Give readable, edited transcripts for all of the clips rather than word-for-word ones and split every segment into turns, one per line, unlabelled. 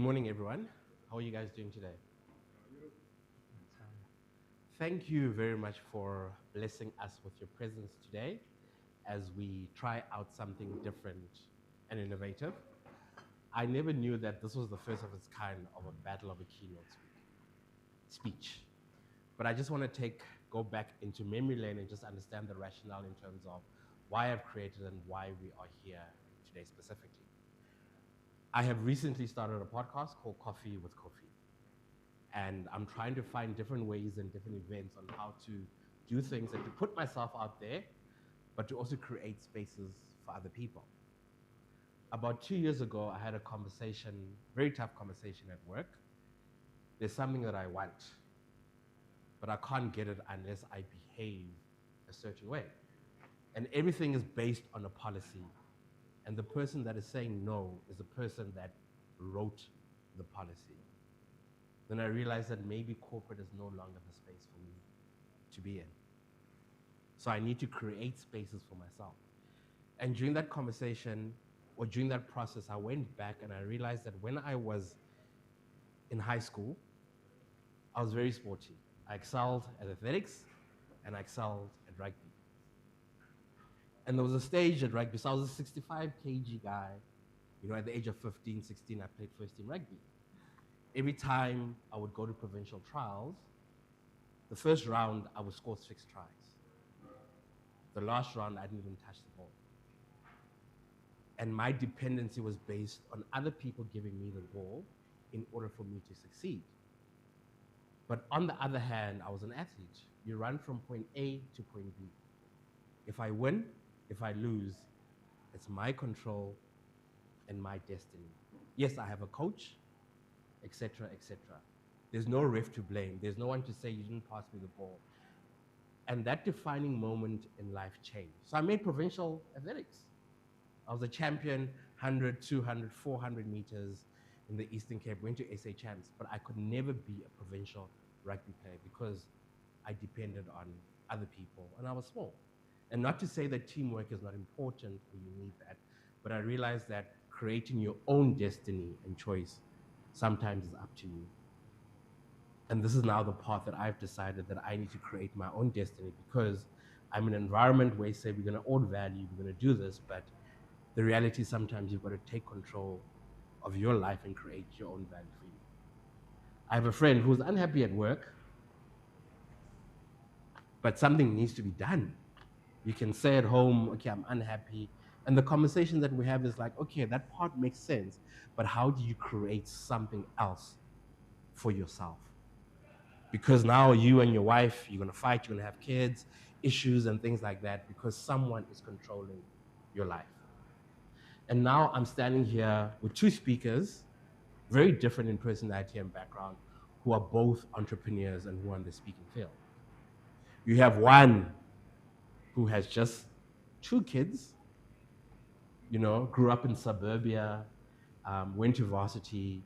morning, everyone. How are you guys doing today? Thank you very much for blessing us with your presence today as we try out something different and innovative. I never knew that this was the first of its kind of a battle of a keynote speech. But I just want to go back into memory lane and just understand the rationale in terms of why I've created and why we are here today specifically. I have recently started a podcast called Coffeewit Kofi. And I'm trying to find different ways and different events on how to do things and to put myself out there, but to also create spaces for other people. About 2 years ago, I had a conversation, very tough conversation at work. There's something that I want, but I can't get it unless I behave a certain way. And everything is based on a policy. And the person that is saying no is the person that wrote the policy. Then I realized that maybe corporate is no longer the space for me to be in. So I need to create spaces for myself. And during that conversation, or during that process, I went back and I realized that when I was in high school, I was very sporty. I excelled at athletics and I excelled at rugby. And there was a stage at rugby, so I was a 65 kg guy. You know, at the age of 15, 16, I played first team rugby. Every time I would go to provincial trials, the first round I would score 6 tries. The last round I didn't even touch the ball. And my dependency was based on other people giving me the ball in order for me to succeed. But on the other hand, I was an athlete. You run from point A to point B. If I win, if I lose, it's my control and my destiny. Yes, I have a coach, etc., etc. There's no ref to blame. There's no one to say you didn't pass me the ball. And that defining moment in life changed. So I made provincial athletics. I was a champion, 100, 200, 400 meters in the Eastern Cape, went to SA Champs, but I could never be a provincial rugby player because I depended on other people and I was small. And not to say that teamwork is not important and you need that, but I realized that creating your own destiny and choice sometimes is up to you. And this is now the path that I've decided that I need to create my own destiny because I'm in an environment where say we're going to own value, we're going to do this, but the reality is sometimes you've got to take control of your life and create your own value for you. I have a friend who's unhappy at work, but something needs to be done. You can say at home, okay, I'm unhappy. And the conversation that we have is like, okay, that part makes sense, but how do you create something else for yourself? Because now you and your wife, you're going to fight, you're going to have kids, issues and things like that because someone is controlling your life. And now I'm standing here with 2 speakers, very different in personality and background, who are both entrepreneurs and who are in the speaking field. You have one who has just 2 kids, you know, grew up in suburbia, went to varsity,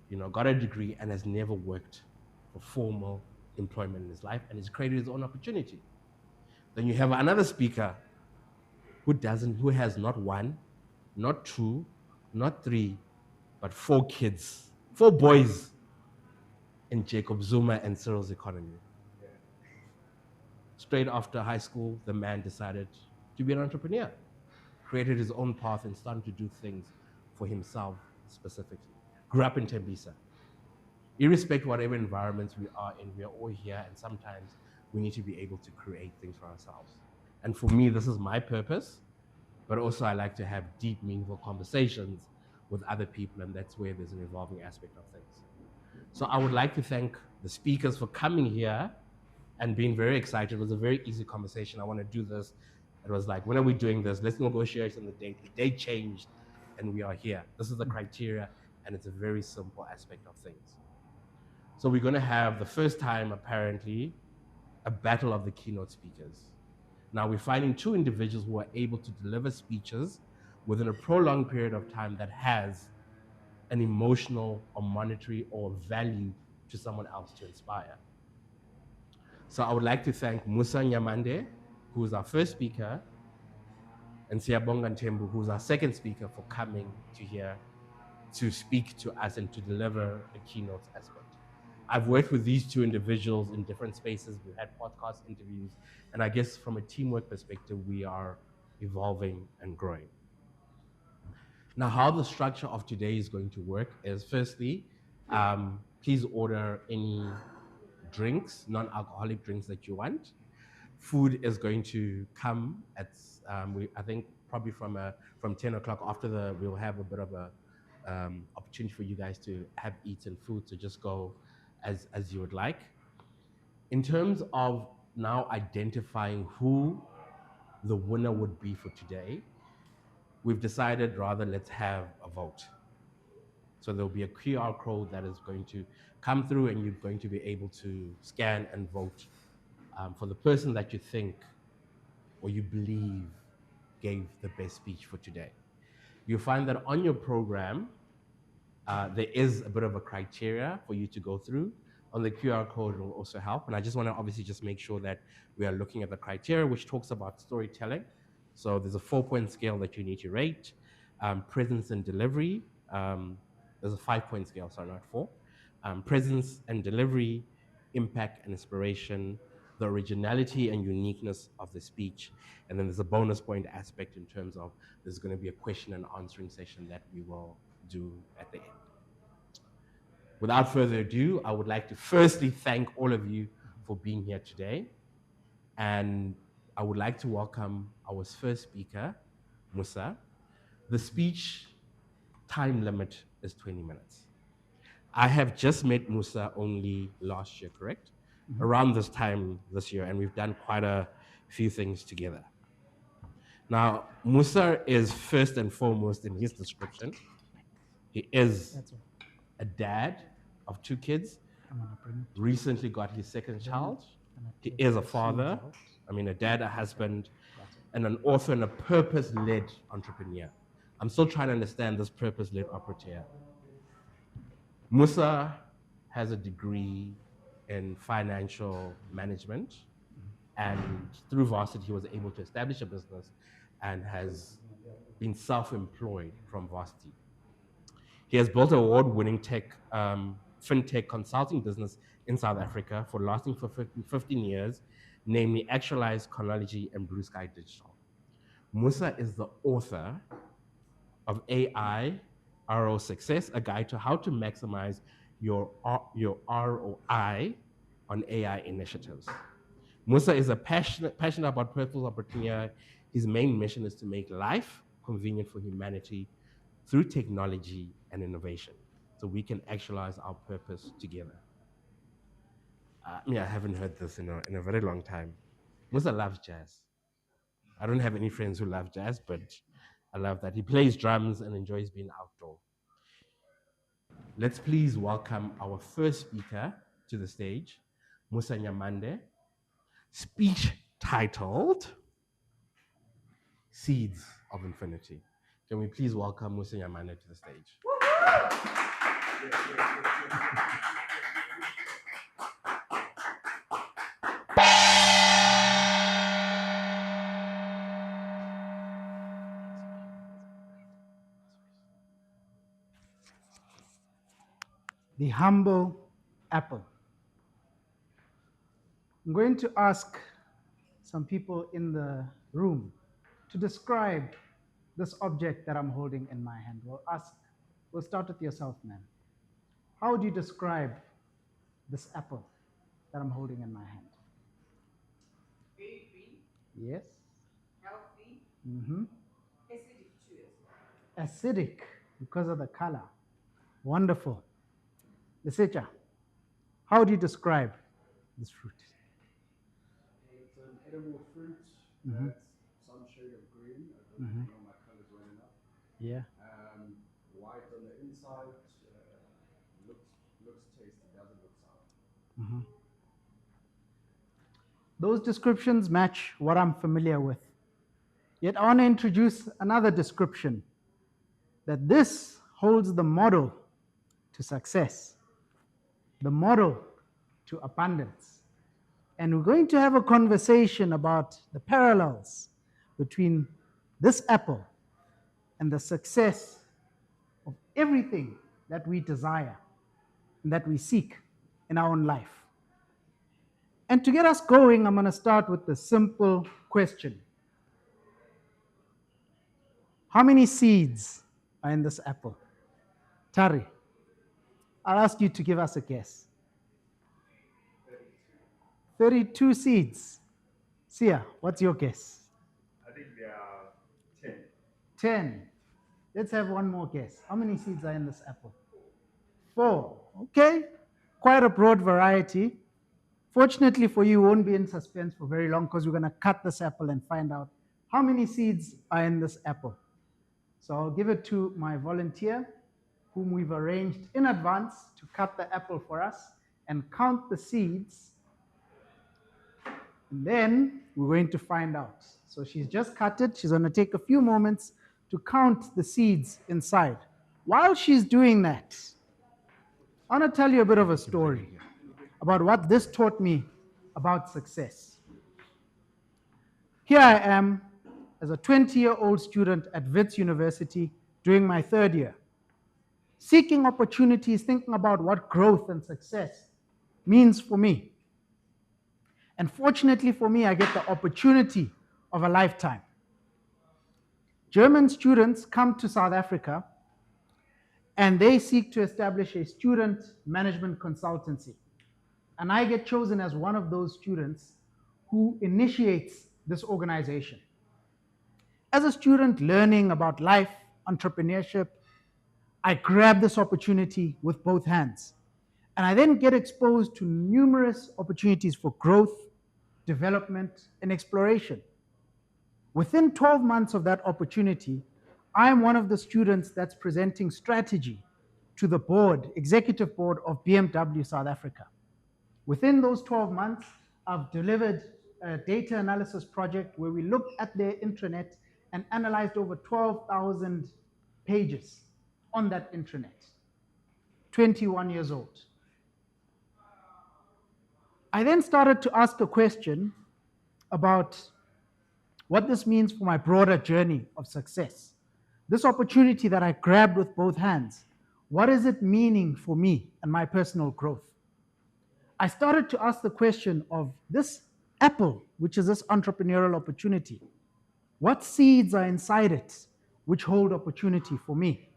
you know, got a degree and has never worked for formal employment in his life and has created his own opportunity. Then you have another speaker who has not 1, not 2, not 3, but 4 kids, 4 boys in Jacob Zuma and Cyril's economy. Straight after high school, the man decided to be an entrepreneur, created his own path and started to do things for himself specifically. Grew up in Tembisa. Irrespective of whatever environments we are in, we are all here and sometimes we need to be able to create things for ourselves. And for me, this is my purpose, but also I like to have deep, meaningful conversations with other people and that's where there's an evolving aspect of things. So I would like to thank the speakers for coming here and being very excited. It was a very easy conversation. I want to do this. It was like, when are we doing this? Let's negotiate on the date. The date changed and we are here. This is the criteria and it's a very simple aspect of things. So we're going to have the first time, apparently, a battle of the keynote speakers. Now we're finding 2 individuals who are able to deliver speeches within a prolonged period of time that has an emotional or monetary or value to someone else to inspire. So I would like to thank Mosa Nyamande, who is our first speaker, and Siyabonga Mthembu, who's our second speaker, for coming to here to speak to us and to deliver a keynote aspect. I've worked with these two individuals in different spaces. We've had podcast interviews, and I guess from a teamwork perspective, we are evolving and growing. Now, how the structure of today is going to work is firstly, please order any drinks, non-alcoholic drinks that you want. Food is going to come at, I think probably from 10 o'clock after we'll have a bit of a opportunity for you guys to have eaten food, so just go as you would like. In terms of now identifying who the winner would be for today, we've decided rather let's have a vote. So there'll be a QR code that is going to come through, and you're going to be able to scan and vote for the person that you think or you believe gave the best speech for today. You'll find that on your program, there is a bit of a criteria for you to go through. On the QR code, it will also help. And I just want to obviously just make sure that we are looking at the criteria, which talks about storytelling. So there's a 4-point scale that you need to rate. Presence and delivery. There's a 5-point scale, sorry, not 4. Presence and delivery, impact and inspiration, the originality and uniqueness of the speech. And then there's a bonus point aspect in terms of there's going to be a question and answering session that we will do at the end. Without further ado, I would like to firstly thank all of you for being here today. And I would like to welcome our first speaker, Mosa. The speech time limit is 20 minutes. I have just met Mosa only last year, correct? Mm-hmm. Around this time this year, and we've done quite a few things together. Now, Mosa is first and foremost in his description. He is a dad of 2 kids, recently got his 2nd child. He is a father, a dad, a husband, and an author and a purpose-led entrepreneur. I'm still trying to understand this purpose-led entrepreneur. Mosa has a degree in financial management, and through varsity, he was able to establish a business and has been self-employed from varsity. He has built an award-winning fintech consulting business in South Africa for lasting for 15 years, namely Actualize, Chronology, and Blue Sky Digital. Mosa is the author of AI RO Success, a guide to how to maximize your ROI on AI initiatives. Mosa is a passionate about purpose entrepreneur. His main mission is to make life convenient for humanity through technology and innovation, so we can actualize our purpose together. I haven't heard this in a very long time. Mosa loves jazz. I don't have any friends who love jazz, but I love that. He plays drums and enjoys being outdoor. Let's please welcome our first speaker to the stage, Mosa Nyamande, speech titled Seeds of Infinity. Can we please welcome Mosa Nyamande to the stage?
The humble apple. I'm going to ask some people in the room to describe this object that I'm holding in my hand. We'll start with yourself, man. How would you describe this apple that I'm holding in my hand?
Very green.
Yes.
Healthy.
Mm-hmm.
Acidic too as well.
Acidic because of the color. Wonderful. Lisecha, how would you describe this fruit?
It's an edible fruit that's some shade of green. I don't know my colors well enough.
Yeah.
White on the inside, looks tasty, doesn't look sour.
Those descriptions match what I'm familiar with. Yet I want to introduce another description, that this holds the model to success, the model to abundance. And we're going to have a conversation about the parallels between this apple and the success of everything that we desire and that we seek in our own life. And to get us going, I'm going to start with the simple question. How many seeds are in this apple? Tari, I'll ask you to give us a guess. 32 seeds. Sia, what's your guess?
I think there are 10.
10. Let's have one more guess. How many seeds are in this apple? 4. Okay, quite a broad variety. Fortunately for you, you won't be in suspense for very long because we're going to cut this apple and find out how many seeds are in this apple. So I'll give it to my volunteer, whom we've arranged in advance to cut the apple for us and count the seeds. And then we're going to find out. So she's just cut it. She's going to take a few moments to count the seeds inside. While she's doing that, I want to tell you a bit of a story about what this taught me about success. Here I am as a 20-year-old student at Wits University doing my 3rd year, seeking opportunities, thinking about what growth and success means for me. And fortunately for me, I get the opportunity of a lifetime. German students come to South Africa and they seek to establish a student management consultancy. And I get chosen as one of those students who initiates this organization. As a student learning about life, entrepreneurship, I grab this opportunity with both hands. And I then get exposed to numerous opportunities for growth, development, and exploration. Within 12 months of that opportunity, I am one of the students that's presenting strategy to the board, executive board of BMW South Africa. Within those 12 months, I've delivered a data analysis project where we looked at their intranet and analyzed over 12,000 pages on that intranet. 21 years old. I then started to ask a question about what this means for my broader journey of success. This opportunity that I grabbed with both hands, what is it meaning for me and my personal growth? I started to ask the question of this apple, which is this entrepreneurial opportunity. What seeds are inside it which hold opportunity for me?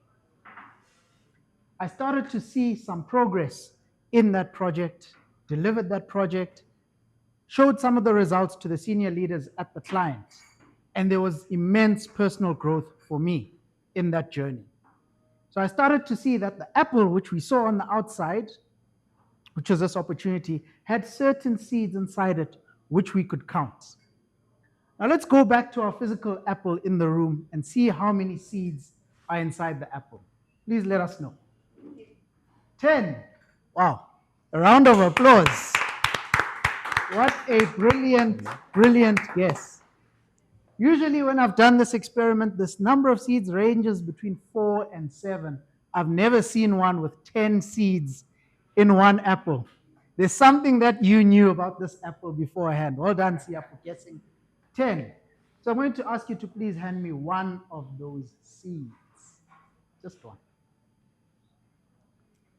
I started to see some progress in that project, delivered that project, showed some of the results to the senior leaders at the client, and there was immense personal growth for me in that journey. So I started to see that the apple, which we saw on the outside, which was this opportunity, had certain seeds inside it which we could count. Now let's go back to our physical apple in the room and see how many seeds are inside the apple. Please let us know. 10. Wow. A round of applause. What a brilliant, brilliant guess. Usually when I've done this experiment, this number of seeds ranges between 4 and 7. I've never seen one with 10 seeds in one apple. There's something that you knew about this apple beforehand. Well done, Sia, for guessing 10. So I'm going to ask you to please hand me one of those seeds. Just one.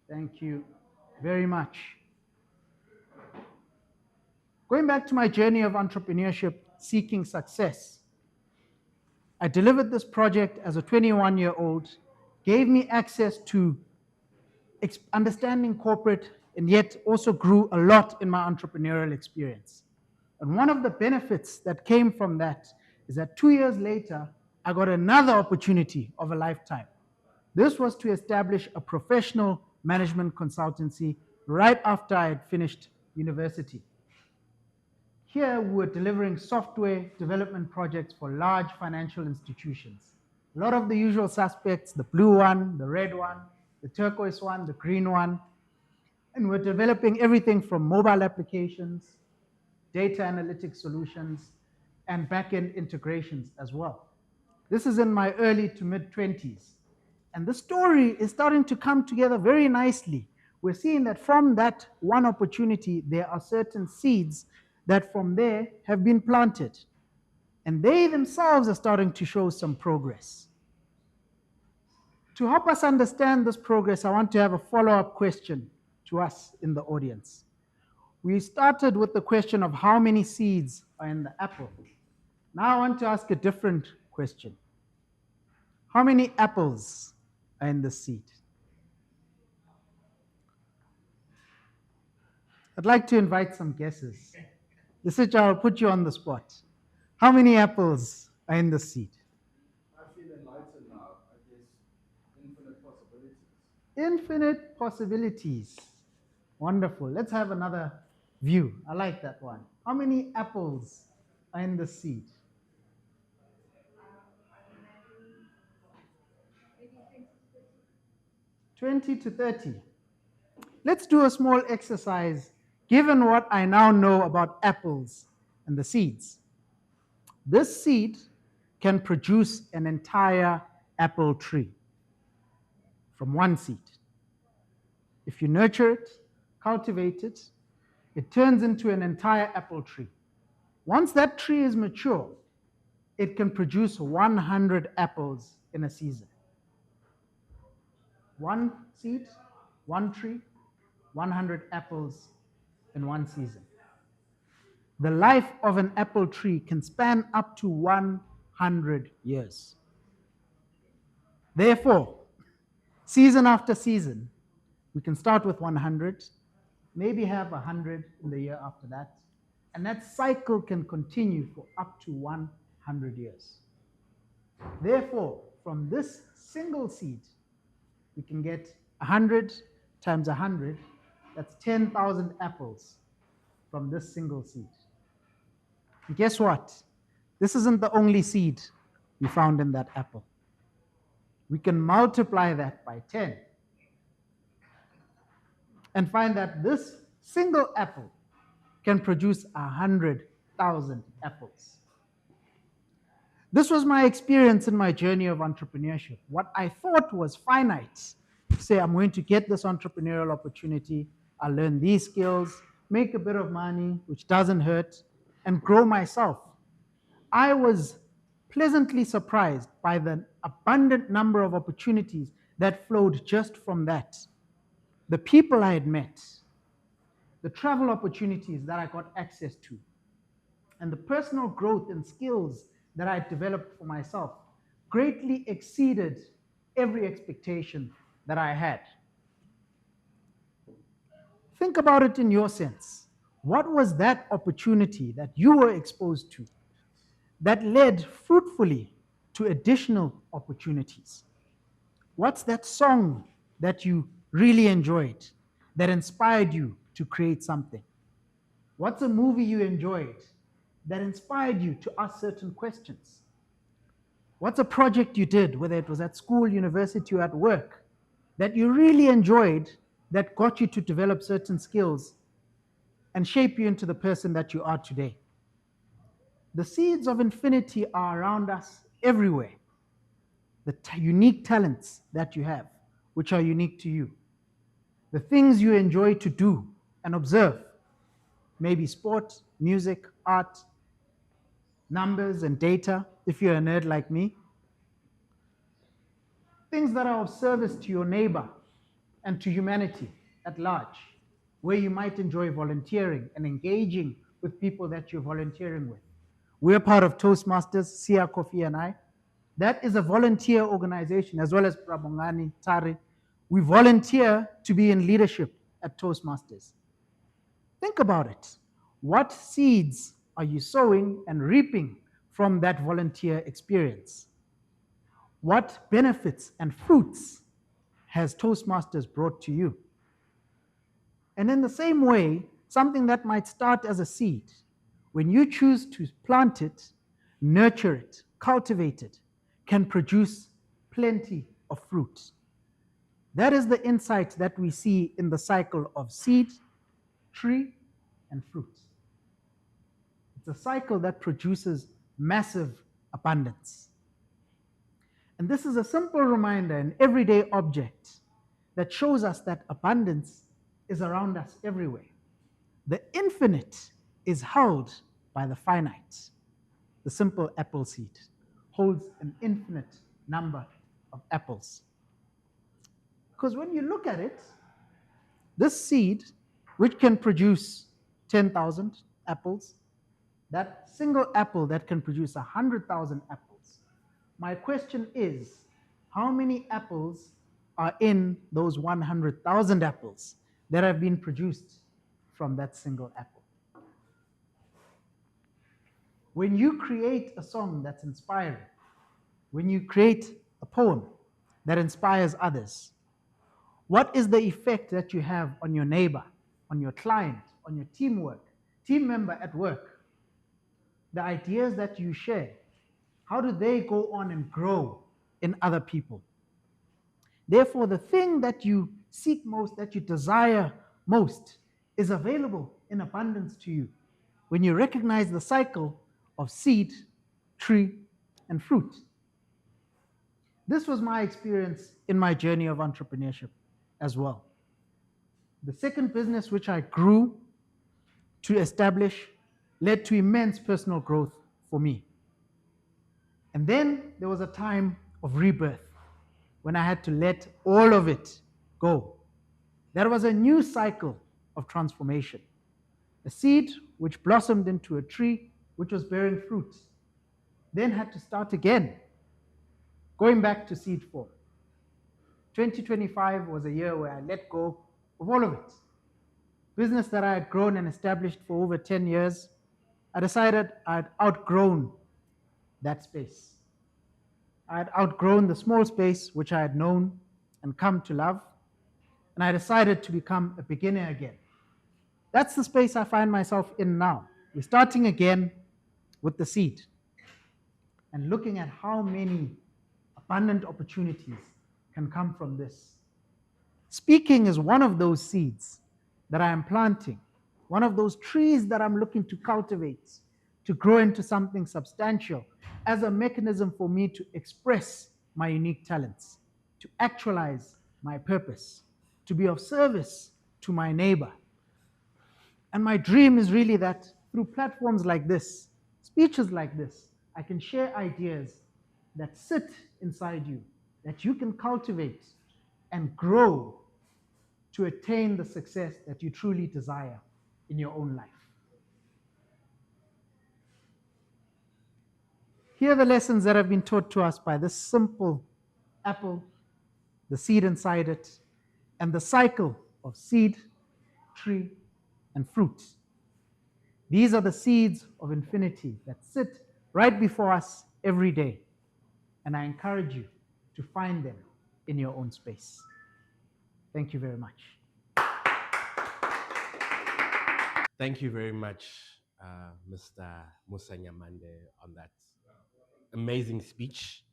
Thank you very much. Going back to my journey of entrepreneurship, seeking success, I delivered this project as a 21-year-old, gave me access to understanding corporate, and yet also grew a lot in my entrepreneurial experience. And one of the benefits that came from that is that 2 years later, I got another opportunity of a lifetime. This was to establish a professional management consultancy right after I had finished university. Here, we were delivering software development projects for large financial institutions. A lot of the usual suspects, the blue one, the red one, the turquoise one, the green one. And we're developing everything from mobile applications, data analytics solutions, and back-end integrations as well. This is in my early to mid-20s. And the story is starting to come together very nicely. We're seeing that from that one opportunity, there are certain seeds that from there have been planted. And they themselves are starting to show some progress. To help us understand this progress, I want to have a follow-up question to us in the audience. We started with the question of how many seeds are in the apple. Now I want to ask a different question. How many apples are in the seed? I'd like to invite some guesses. Lisich, I'll put you on the spot. How many apples are in the seed?
I feel enlightened now. I guess infinite possibilities.
Infinite possibilities. Wonderful. Let's have another view. I like that one. How many apples are in the seed?
Maybe
20 to 30. Let's do a small exercise given what I now know about apples and the seeds. This seed can produce an entire apple tree from one seed. If you nurture it, cultivate it, it turns into an entire apple tree. Once that tree is mature, it can produce 100 apples in a season. One seed, one tree, 100 apples in one season. The life of an apple tree can span up to 100 years. Therefore, season after season, we can start with 100, maybe have 100 in the year after that, and that cycle can continue for up to 100 years. Therefore, from this single seed, we can get 100 times 100, that's 10,000 apples from this single seed. And guess what? This isn't the only seed we found in that apple. We can multiply that by 10 and find that this single apple can produce 100,000 apples. This was my experience in my journey of entrepreneurship. What I thought was finite, say I'm going to get this entrepreneurial opportunity, I'll learn these skills, make a bit of money, which doesn't hurt, and grow myself. I was pleasantly surprised by the abundant number of opportunities that flowed just from that. The people I had met, the travel opportunities that I got access to, and the personal growth and skills that I developed for myself greatly exceeded every expectation that I had. Think about it in your sense. What was that opportunity that you were exposed to that led fruitfully to additional opportunities? What's that song that you really enjoyed that inspired you to create something? What's a movie you enjoyed that inspired you to ask certain questions? What's a project you did, whether it was at school, university, or at work, that you really enjoyed that got you to develop certain skills and shape you into the person that you are today? The seeds of infinity are around us everywhere. The unique talents that you have, which are unique to you. The things you enjoy to do and observe, maybe sport, music, art, numbers and data, if you're a nerd like me. Things that are of service to your neighbor and to humanity at large, where you might enjoy volunteering and engaging with people that you're volunteering with. We're part of Toastmasters, Sia, Kofi, and I. That is a volunteer organization, as well as Prabongani, Tari. We volunteer to be in leadership at Toastmasters. Think about it. What seeds are you sowing and reaping from that volunteer experience? What benefits and fruits has Toastmasters brought to you? And in the same way, something that might start as a seed, when you choose to plant it, nurture it, cultivate it, can produce plenty of fruit. That is the insight that we see in the cycle of seed, tree, and fruit. It's a cycle that produces massive abundance. And this is a simple reminder, an everyday object that shows us that abundance is around us everywhere. The infinite is held by the finite. The simple apple seed holds an infinite number of apples. Because when you look at it, this seed, which can produce 10,000 apples, that single apple that can produce 100,000 apples. My question is, how many apples are in those 100,000 apples that have been produced from that single apple? When you create a song that's inspiring, when you create a poem that inspires others, what is the effect that you have on your neighbor, on your client, on your team member at work? The ideas that you share, how do they go on and grow in other people? Therefore, the thing that you seek most, that you desire most, is available in abundance to you when you recognize the cycle of seed, tree, and fruit. This was my experience in my journey of entrepreneurship as well. The second business which I grew to establish led to immense personal growth for me. And then there was a time of rebirth when I had to let all of it go. There was a new cycle of transformation. A seed which blossomed into a tree which was bearing fruit, then had to start again, going back to seed form. 2025 was a year where I let go of all of it. Business that I had grown and established for over 10 years, I decided I had outgrown that space. I had outgrown the small space which I had known and come to love, and I decided to become a beginner again. That's the space I find myself in now. We're starting again with the seed and looking at how many abundant opportunities can come from this. Speaking is one of those seeds that I am planting, one of those trees that I'm looking to cultivate, to grow into something substantial as a mechanism for me to express my unique talents, to actualize my purpose, to be of service to my neighbor. And my dream is really that through platforms like this, speeches like this, I can share ideas that sit inside you, that you can cultivate and grow to attain the success that you truly desire in your own life. Here are the lessons that have been taught to us by this simple apple, the seed inside it, and the cycle of seed, tree, and fruit. These are the seeds of infinity that sit right before us every day. And I encourage you to find them in your own space. Thank you very much.
Thank you very much, Mr. Mosa Nyamande, on that amazing speech,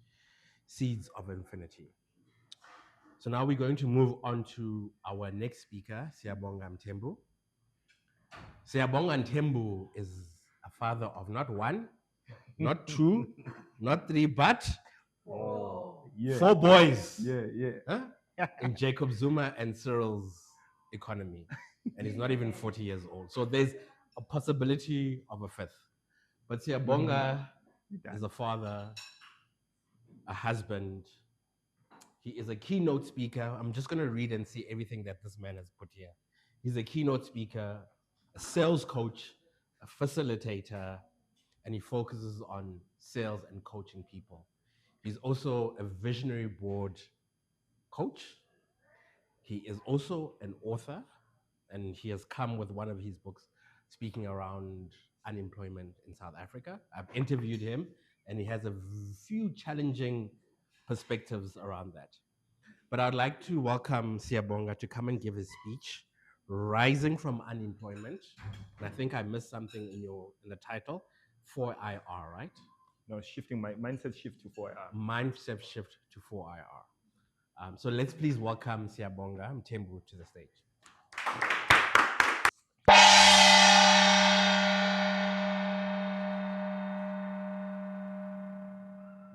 Seeds of Infinity. So now we're going to move on to our next speaker, Siyabonga Mthembu. Siyabonga Mthembu is a father of not one, not two, not three, but
Yeah.
4 boys.
Yeah.
Huh? In Jacob Zuma and Cyril's economy. And he's not even 40 years old. So there's a possibility of a fifth. But Siyabonga is a father, a husband. He is a keynote speaker. I'm just going to read and see everything that this man has put here. He's a keynote speaker, a sales coach, a facilitator, and he focuses on sales and coaching people. He's also a visionary board coach. He is also an author, and he has come with one of his books speaking around unemployment in South Africa. I've interviewed him, and he has a few challenging perspectives around that. But I'd like to welcome Siyabonga to come and give his speech, Rising from Unemployment. And I think I missed something in the title, 4IR, right?
No, shifting my mindset shift to 4IR.
Mindset shift to 4IR. So let's please welcome Siyabonga Mthembu to the stage.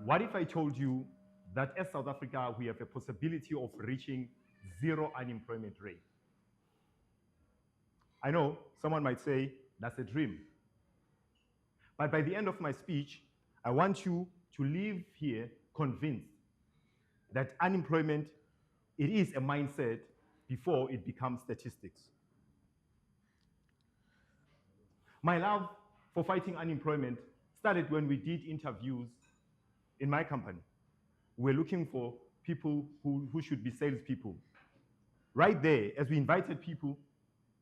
What if I told you that as South Africa, we have a possibility of reaching zero unemployment rate? I know someone might say that's a dream. But by the end of my speech, I want you to leave here convinced that unemployment It is a mindset before it becomes statistics. My love for fighting unemployment started when we did interviews in my company. We're looking for people who should be salespeople. Right there, as we invited people,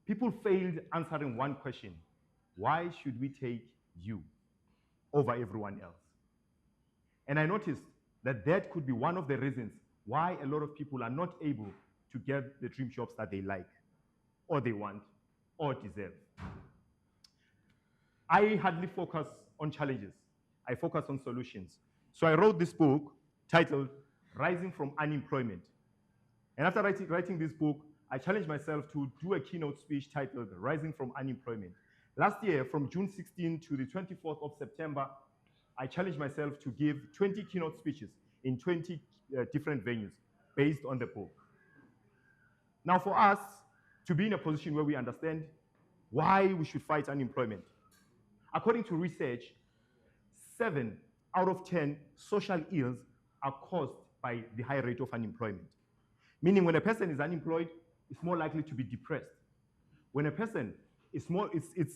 people failed answering one question: why should we take you over everyone else? And I noticed that that could be one of the reasons why a lot of people are not able to get the dream jobs that they like, or they want, or deserve. I hardly focus on challenges. I focus on solutions. So I wrote this book titled Rising from Unemployment. And after writing this book, I challenged myself to do a keynote speech titled Rising from Unemployment. Last year, from June 16 to the 24th of September, I challenged myself to give 20 keynote speeches in 20 different venues based on the book. Now, for us to be in a position where we understand why we should fight unemployment, according to research, 7 out of 10 social ills are caused by the high rate of unemployment. Meaning when a person is unemployed, it's more likely to be depressed. When a person is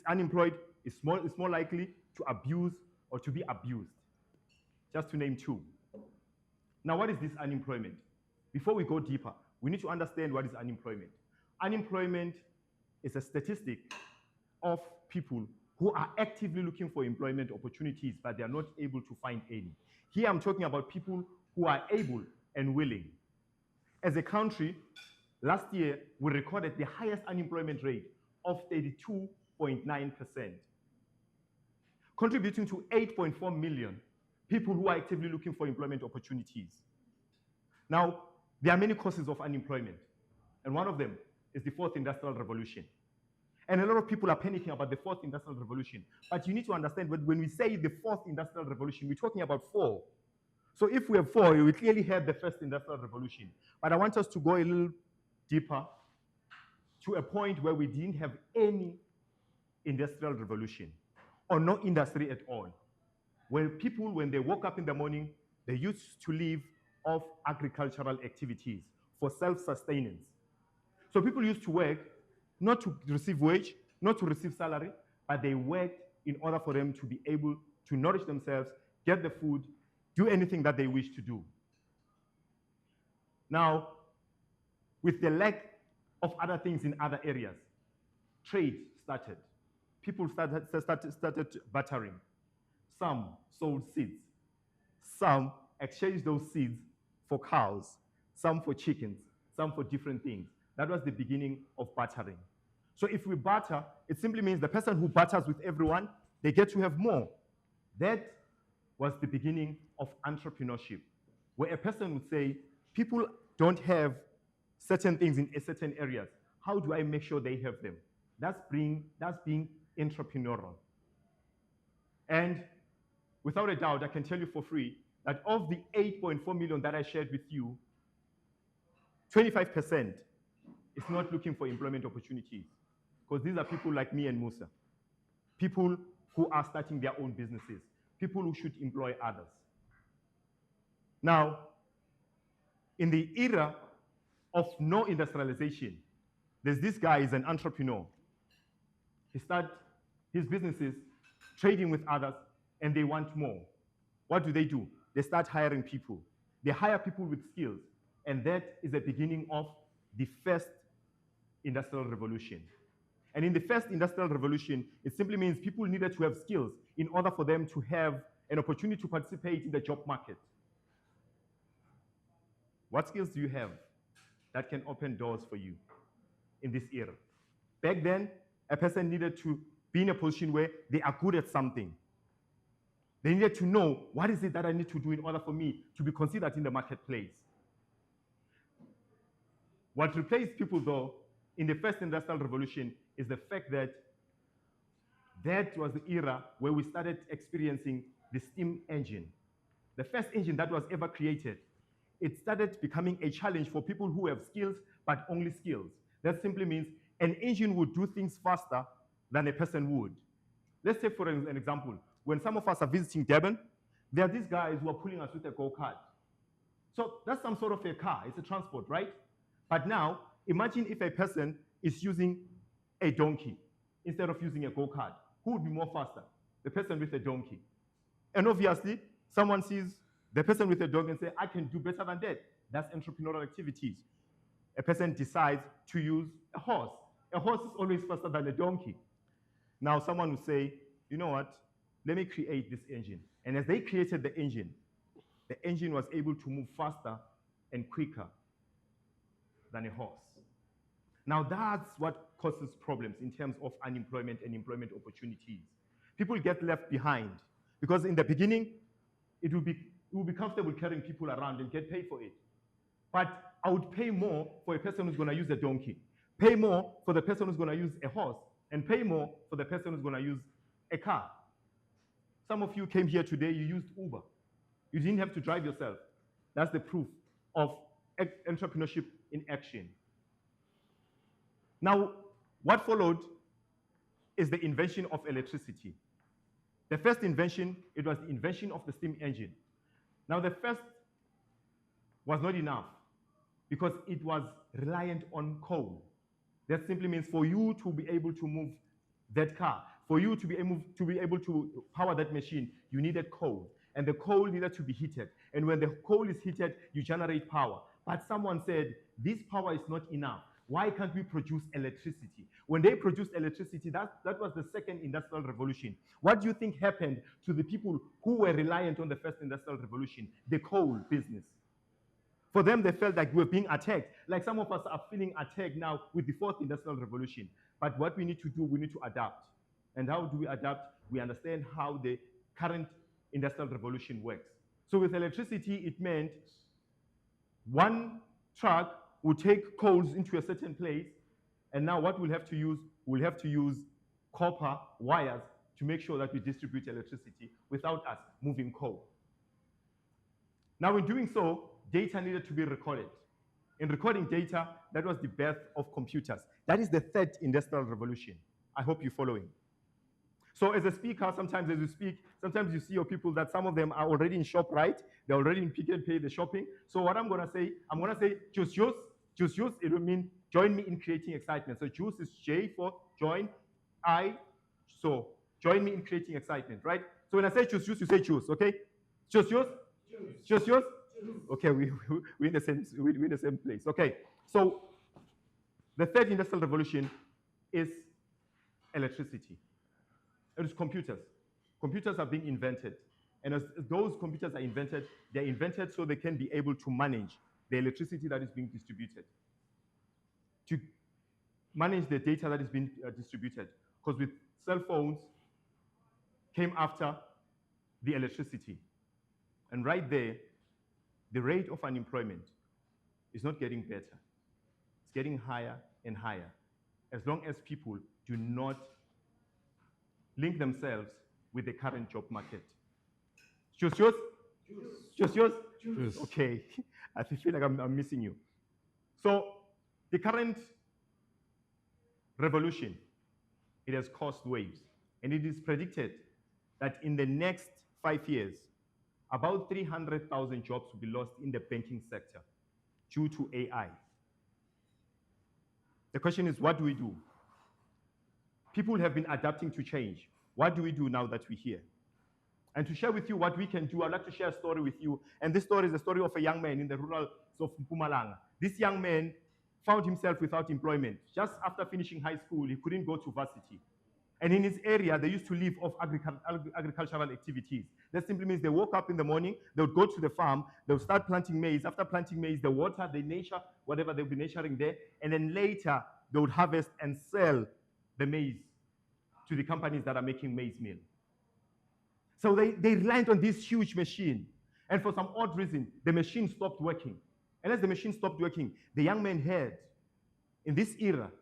unemployed, it's more likely to abuse or to be abused. Just to name 2. Now, what is this unemployment? Before we go deeper, we need to understand what is unemployment. Unemployment is a statistic of people who are actively looking for employment opportunities, but they are not able to find any. Here I'm talking about people who are able and willing. As a country, last year we recorded the highest unemployment rate of 32.9%, contributing to 8.4 million people who are actively looking for employment opportunities. Now, there are many causes of unemployment, and one of them is the 4th Industrial Revolution. And a lot of people are panicking about the 4th Industrial Revolution. But you need to understand that when we say the 4th Industrial Revolution, we're talking about 4. So if we have 4, we clearly had the 1st Industrial Revolution. But I want us to go a little deeper to a point where we didn't have any industrial revolution or no industry at all. Where people, when they woke up in the morning, they used to live off agricultural activities for self-sustenance. So people used to work not to receive wage, not to receive salary, but they worked in order for them to be able to nourish themselves, get the food, do anything that they wish to do. Now, with the lack of other things in other areas, trade started. People started bartering. Some sold seeds. Some exchanged those seeds for cows, some for chickens, some for different things. That was the beginning of bartering. So if we barter, it simply means the person who barters with everyone, they get to have more. That was the beginning of entrepreneurship, where a person would say, people don't have certain things in certain areas. How do I make sure they have them? That's being entrepreneurial. And without a doubt, I can tell you for free that of the 8.4 million that I shared with you, 25% is not looking for employment opportunities, because these are people like me and Mosa, people who are starting their own businesses, people who should employ others. Now, in the era of no industrialization, there's this guy is an entrepreneur. He starts his businesses trading with others, and they want more. What do? They start hiring people. They hire people with skills, and that is the beginning of the first industrial revolution. And in the first industrial revolution, it simply means people needed to have skills in order for them to have an opportunity to participate in the job market. What skills do you have that can open doors for you in this era? Back then, a person needed to be in a position where they are good at something. They needed to know, what is it that I need to do in order for me to be considered in the marketplace? What replaced people, though, in the first industrial revolution is the fact that that was the era where we started experiencing the steam engine. The first engine that was ever created. It started becoming a challenge for people who have skills, but only skills. That simply means an engine would do things faster than a person would. Let's take for an example. When some of us are visiting Durban, there are these guys who are pulling us with a go-kart. So that's some sort of a car. It's a transport, right? But now, imagine if a person is using a donkey instead of using a go-kart. Who would be more faster? The person with a donkey. And obviously, someone sees the person with a donkey and say, I can do better than that. That's entrepreneurial activities. A person decides to use a horse. A horse is always faster than a donkey. Now, someone will say, you know what? Let me create this engine. And as they created the engine was able to move faster and quicker than a horse. Now, that's what causes problems in terms of unemployment and employment opportunities. People get left behind because in the beginning, it will be comfortable carrying people around and get paid for it. But I would pay more for a person who's going to use a donkey, pay more for the person who's going to use a horse, and pay more for the person who's going to use a car. Some of you came here today, you used Uber. You didn't have to drive yourself. That's the proof of entrepreneurship in action. Now, what followed is the invention of electricity. The first invention, it was the invention of the steam engine. Now, the first was not enough because it was reliant on coal. That simply means for you to be able to move that car, for you to be able to power that machine, you needed coal. And the coal needed to be heated. And when the coal is heated, you generate power. But someone said, this power is not enough. Why can't we produce electricity? When they produced electricity, that was the second industrial revolution. What do you think happened to the people who were reliant on the first industrial revolution? The coal business. For them, they felt like we were being attacked. Like some of us are feeling attacked now with the fourth industrial revolution. But what we need to do, we need to adapt. And how do we adapt? We understand how the current industrial revolution works. So with electricity, it meant one truck will take coals into a certain place, and now what we'll have to use, we'll have to use copper wires to make sure that we distribute electricity without us moving coal. Now in doing so, data needed to be recorded. In recording data, that was the birth of computers. That is the third industrial revolution. I hope you're following. So as a speaker, sometimes as you speak, sometimes you see your people that some of them are already in ShopRite, they're already in Pick and Pay, the shopping. So what I'm gonna say, juice, it will mean join me in creating excitement. So juice is J for join, so join me in creating excitement, right? So when I say juice, you say juice, okay? Juice. Okay, we're in the same place. Okay, so the third industrial revolution is electricity. It is computers. Computers are being invented. And as those computers are invented, they're invented so they can be able to manage the electricity that is being distributed, to manage the data that is being distributed. Because with cell phones came after the electricity. And right there, the rate of unemployment is not getting better. It's getting higher and higher, as long as people do not link themselves with the current job market. Just yours? Okay, I feel like I'm missing you. So the current revolution, it has caused waves. And it is predicted that in the next 5 years, about 300,000 jobs will be lost in the banking sector due to AI. The question is, what do we do? People have been adapting to change. What do we do now that we're here? And to share with you what we can do, I'd like to share a story with you. And this story is the story of a young man in the rural of Mpumalanga. This young man found himself without employment. Just after finishing high school, he couldn't go to varsity. And in his area, they used to live off agricultural activities. That simply means they woke up in the morning, they would go to the farm, they would start planting maize. After planting maize, they water, they nurture, whatever they'll be nurturing there. And then later, they would harvest and sell the maize to the companies that are making maize meal. So they relied on this huge machine. And for some odd reason, the machine stopped working. And as the machine stopped working, the young man heard, in this era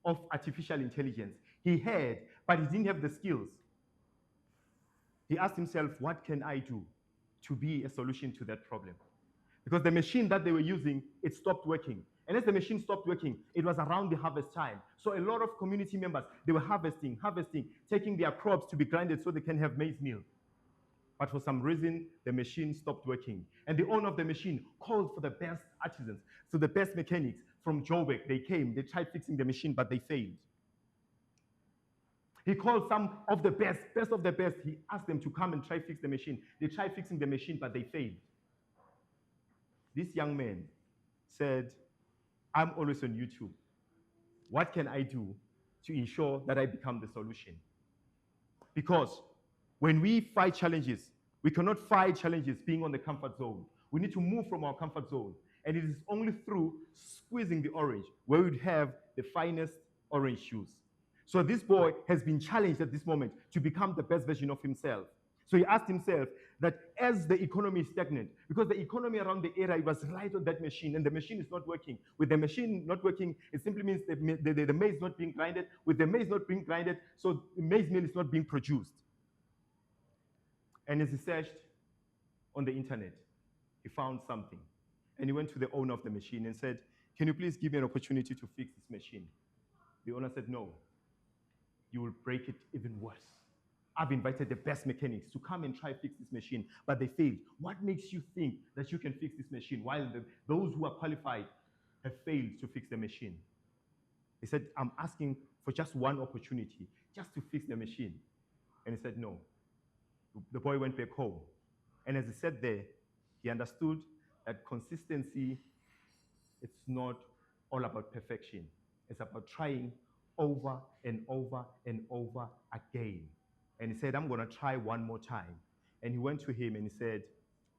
of artificial intelligence, he heard, but he didn't have the skills. He asked himself, what can I do to be a solution to that problem? Because the machine that they were using, it stopped working. And as the machine stopped working, it was around the harvest time. So a lot of community members, they were harvesting, taking their crops to be grinded so they can have maize meal. But for some reason, the machine stopped working. And the owner of the machine called for the best artisans, so the best mechanics, from Joburg. They came, they tried fixing the machine, but they failed. He called some of the best of the best. He asked them to come and try fix the machine. They tried fixing the machine, but they failed. This young man said, I'm always on YouTube. What can I do to ensure that I become the solution? Because when we fight challenges, we cannot fight challenges being on the comfort zone. We need to move from our comfort zone. And it is only through squeezing the orange where we'd have the finest orange juice. So this boy has been challenged at this moment to become the best version of himself. So he asked himself that as the economy is stagnant, because the economy around the area was right on that machine, and the machine is not working. With the machine not working, it simply means the maize not being grinded. With the maize not being grinded, so the maize meal is not being produced. And as he searched on the internet, he found something. And he went to the owner of the machine and said, can you please give me an opportunity to fix this machine? The owner said, no, you will break it even worse. I've invited the best mechanics to come and try fix this machine, but they failed. What makes you think that you can fix this machine while those who are qualified have failed to fix the machine? He said, I'm asking for just one opportunity, just to fix the machine. And he said, no. The boy went back home. And as he sat there, he understood that consistency, it's not all about perfection. It's about trying over and over and over again. And he said, I'm going to try one more time. And he went to him and he said,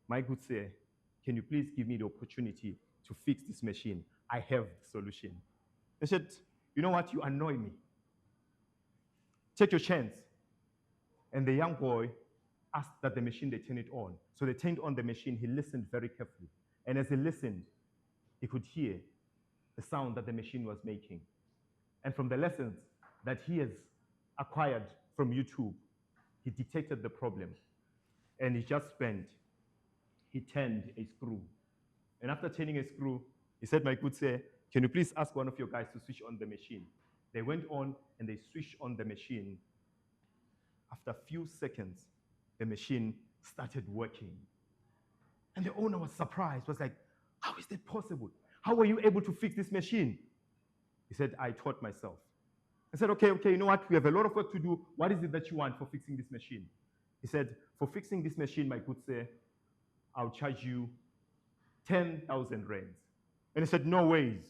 my good sir, can you please give me the opportunity to fix this machine? I have the solution. He said, you know what? You annoy me. Take your chance. And the young boy asked that the machine, they turn it on. So they turned on the machine. He listened very carefully. And as he listened, he could hear the sound that the machine was making. And from the lessons that he has acquired from YouTube, he detected the problem. And he turned a screw. And after turning a screw, he said, my good sir, can you please ask one of your guys to switch on the machine? They went on and they switched on the machine. After a few seconds, the machine started working. And the owner was surprised, was like, how is that possible? How were you able to fix this machine? He said, I taught myself. I said, okay, you know what? We have a lot of work to do. What is it that you want for fixing this machine? He said, for fixing this machine, my good sir, I'll charge you 10,000 rands. And he said, no ways.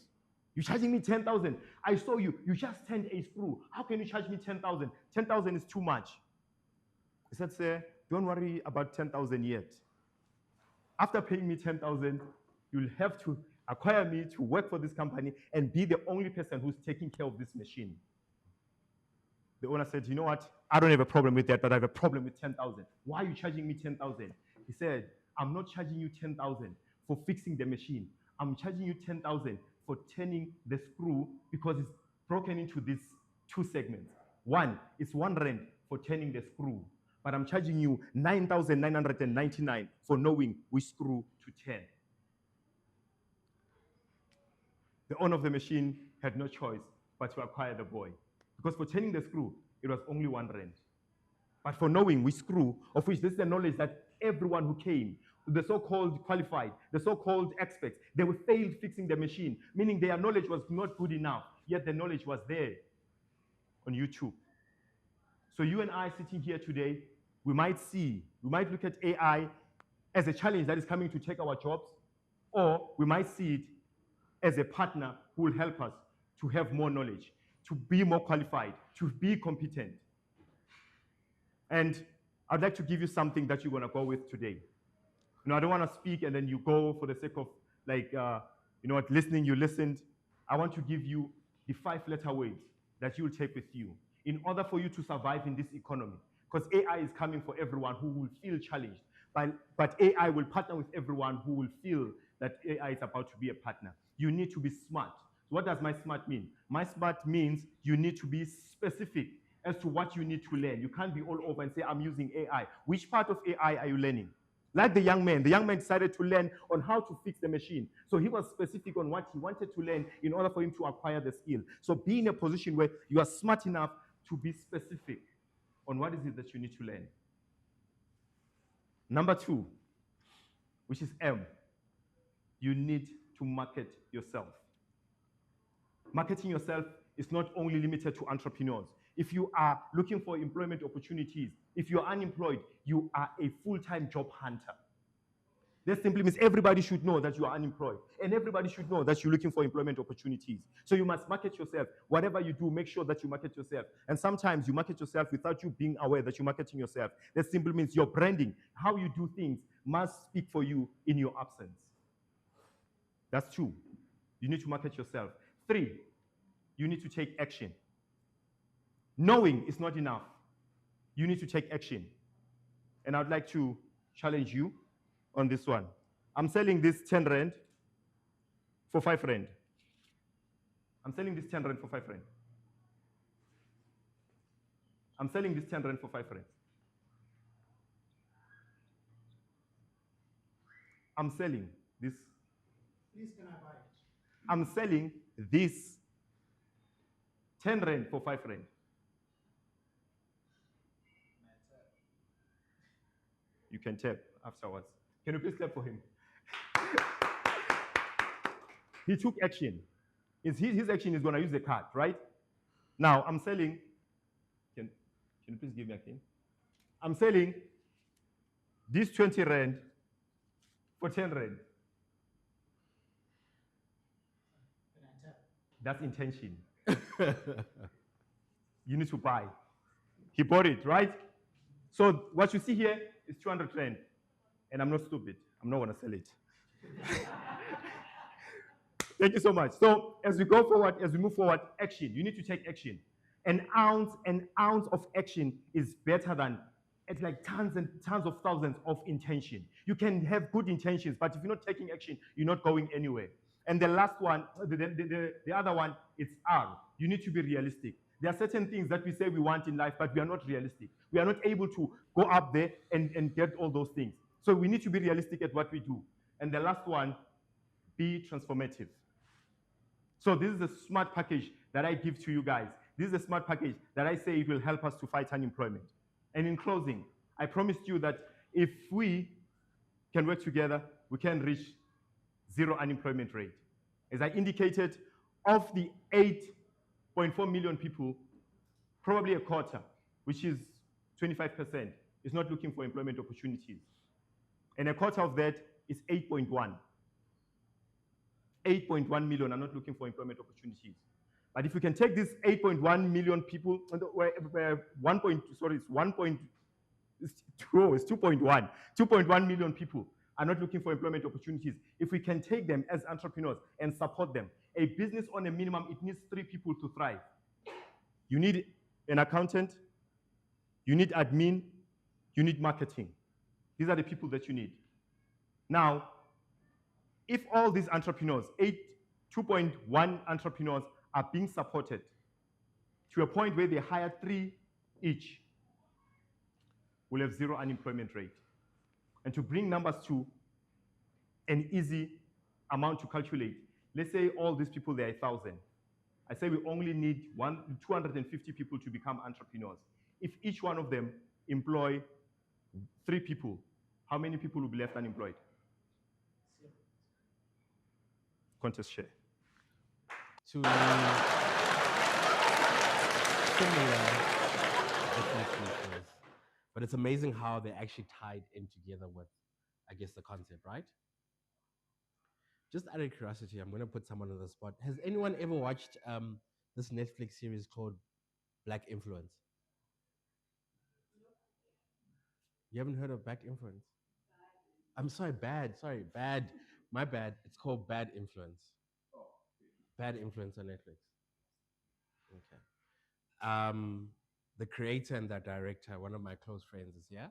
You're charging me 10,000. I saw you. You just turned a screw. How can you charge me 10,000? 10,000 is too much. He said, sir, don't worry about 10,000 yet. After paying me 10,000, you'll have to acquire me to work for this company and be the only person who's taking care of this machine. The owner said, you know what? I don't have a problem with that, but I have a problem with 10,000. Why are you charging me 10,000? He said, I'm not charging you 10,000 for fixing the machine. I'm charging you 10,000 for turning the screw because it's broken into these two segments. One, it's 1 rand for turning the screw, but I'm charging you 9,999 for knowing which screw to turn. The owner of the machine had no choice but to acquire the boy. Because for turning the screw, it was only 1 rand. But for knowing which screw, of which this is the knowledge that everyone who came, the so-called qualified, the so-called experts, they were failed fixing the machine, meaning their knowledge was not good enough, yet the knowledge was there on YouTube. So you and I sitting here today, we might look at AI as a challenge that is coming to take our jobs, or we might see it as a partner who will help us to have more knowledge, to be more qualified, to be competent. And I'd like to give you something that you're going to go with today. You know, I don't want to speak and then you go for the sake of listening, you listened. I want to give you the 5-letter words that you will take with you in order for you to survive in this economy. Because AI is coming for everyone who will feel challenged. But AI will partner with everyone who will feel that AI is about to be a partner. You need to be smart. So what does my smart mean? My smart means you need to be specific as to what you need to learn. You can't be all over and say, I'm using AI. Which part of AI are you learning? Like the young man decided to learn on how to fix the machine. So he was specific on what he wanted to learn in order for him to acquire the skill. So be in a position where you are smart enough to be specific on what is it that you need to learn. Number 2, which is M, you need to market yourself. marketing yourself is not only limited to entrepreneurs. If you are looking for employment opportunities, if you're unemployed, you are a full-time job hunter. That simply means everybody should know that you are unemployed, and everybody should know that you're looking for employment opportunities. So you must market yourself. Whatever you do, make sure that you market yourself. And sometimes you market yourself without you being aware that you're marketing yourself. That simply means your branding, how you do things, must speak for you in your absence. That's 2. You need to market yourself. 3, you need to take action. Knowing is not enough. You need to take action. And I'd like to challenge you on this one. I'm selling this 10 rand for 5 rand. I'm selling this 10 rand for 5 rand. I'm selling this 10 rand for 5 rand. I'm selling this.
Please, can I buy it?
I'm selling this 10 rand for 5 rand. You can tap afterwards. Can you please clap for him? He took action. His action is going to use the card, right? Now, I'm selling. Can you please give me a thing? I'm selling this 20 rand for 10 rand. That's intention. You need to buy. He bought it, right? So what you see here is 200 rand. And I'm not stupid. I'm not going to sell it. Thank you so much. So as we go forward, as we move forward, action. You need to take action. An ounce of action is better than it's like tons and tons of thousands of intention. You can have good intentions, but if you're not taking action, you're not going anywhere. And the last one, the other one, it's R. You need to be realistic. There are certain things that we say we want in life, but we are not realistic. We are not able to go up there and get all those things. So we need to be realistic at what we do. And the last one, be transformative. So this is a smart package that I give to you guys. This is a smart package that I say it will help us to fight unemployment. And in closing, I promised you that if we can work together, we can reach 0 unemployment rate. As I indicated, of the 8.4 million people, probably a quarter, which is 25%, is not looking for employment opportunities. And a quarter of that is 8.1. 8.1 million are not looking for employment opportunities. But if we can take this 8.1 million people, it's 2.1 million people are not looking for employment opportunities. If we can take them as entrepreneurs and support them, a business on a minimum, it needs 3 people to thrive. You need an accountant, you need admin, you need marketing. These are the people that you need. Now, if all these entrepreneurs, 2.1 entrepreneurs, are being supported to a point where they hire 3 each, we'll have 0 unemployment rate. And to bring numbers to an easy amount to calculate, let's say all these people, there are 1,000. I say we only need 250 people to become entrepreneurs. If each one of them employ 3 people, how many people will be left unemployed? Contest share.
To similar business features, but it's amazing how they actually tied in together with, I guess, the concept, right? Just out of curiosity, I'm going to put someone on the spot. Has anyone ever watched this Netflix series called Black Influence? You haven't heard of Black Influence? I'm sorry, bad. My bad. It's called Bad Influence. Bad Influence on Netflix. Okay. The creator and the director, one of my close friends, is here.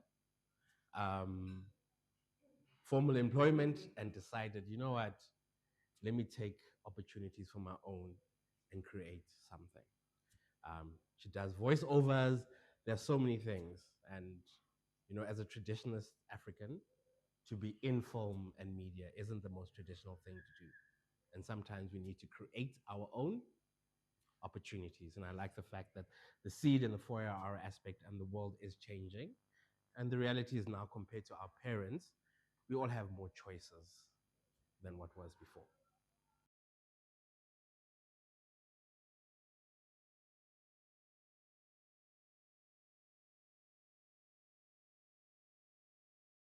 Formal employment, and decided, you know what? Let me take opportunities for my own and create something. She does voiceovers. There's so many things. And, you know, as a traditionalist African, to be in film and media isn't the most traditional thing to do. And sometimes we need to create our own opportunities. And I like the fact that the seed and the 4-hour aspect and the world is changing. And the reality is now, compared to our parents, we all have more choices than what was before.